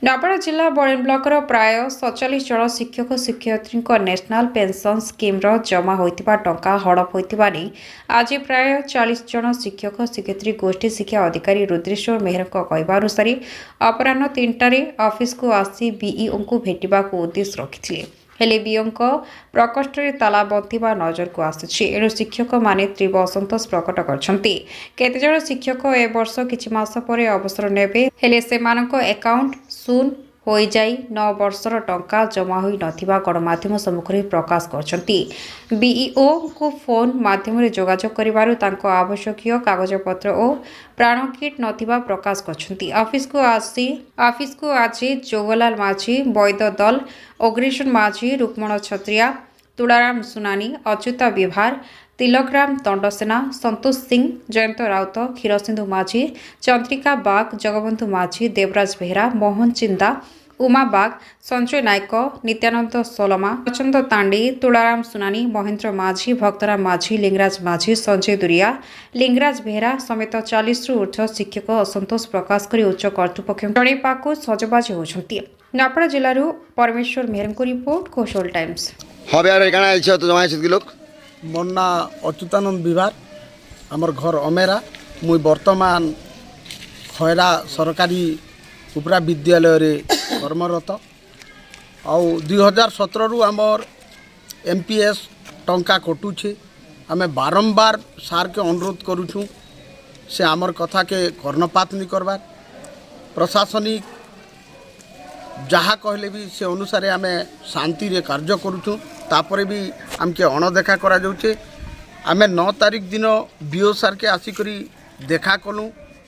नवाड़ा जिला Bahrain blocker प्राय 47 जन शिक्षक शिक्षयित्री नेशनल पेंशन स्कीम जमा होता टंका हड़प होता आज प्राय 40 जन शिक्षक शिक्षयित्री गोष्ठी शिक्षा अधिकारी रुद्रेश्वर मेहर कहवानुसार अपराह 3टारे ऑफिस को आसी बीईओ को भेटा उद्देश्य रखिते हेले बीओं प्रकोष्ठ ताला बंधा नजर को आसुछि एणु शिक्षक माने तीव्र असंतोष प्रकट करछन्ति केतेजण शिक्षक ए वर्ष किछि मास परे अवसर नेबे हेले सेमानक अकाउंट शून्य हो जाई 9 वर्षर टंका जमा होई नथिबा गणमाध्यम सम्मुखरे प्रकाश करछन्ति बीईओ को फोन माध्यम जोगाजोग करिबारु तांको आवश्यकीय कागजपत्र और प्राण किट नथिबा प्रकाश करछन्ति ऑफिस को आज जोगलाल माझी वैद दल अग्रेशन माझी रुक्मण छत्रिया तुलाराम सुनानी अच्युता विभार तिलकराम तंडसेना संतोष सिंह जयंत राउत क्षीरसिंधु माझी चंद्रिका बाग जगबंधु माझी देवराज बेहरा मोहन चिंदा उमा बाग संजय नायक नित्यानंद सोलमा प्रचंद तांडी तुलाराम सुनानी महेंद्र माझी भक्तराम माझी लिंगराज माझी संजय दुरिया लिंगराज बेहरा समेत 40 रु ऊर्ध्व शिक्षक असंतोष प्रकाश कर उच्च कर्तृपक्ष जणैपाकु सजबाज होउछन्ति। नवाड़ा जिल्लारू परमेश्वर मेहरको रिपोर्ट कौशल टाइम्स। मोर ना अच्युतानंद विभार आमर घर अमेरा मुई वर्तमान खैरा सरकारी उपरा विद्यालय रे कर्मरत आउ 2017 रु आमर एमपीएस टंका कटुछे आमे बारंबार सार के अनुरोध करूछु से आमर कथा के कर्णपात नहीं करबार प्रशासनिक जहाँ कहले भी से अनुसार आमे शांति रे कार्य करूछु तापरे भी आमके अणदेखा करा जाउछे आमे 9 तारिख दिन बीओ सार के आसिकरी देखा कलु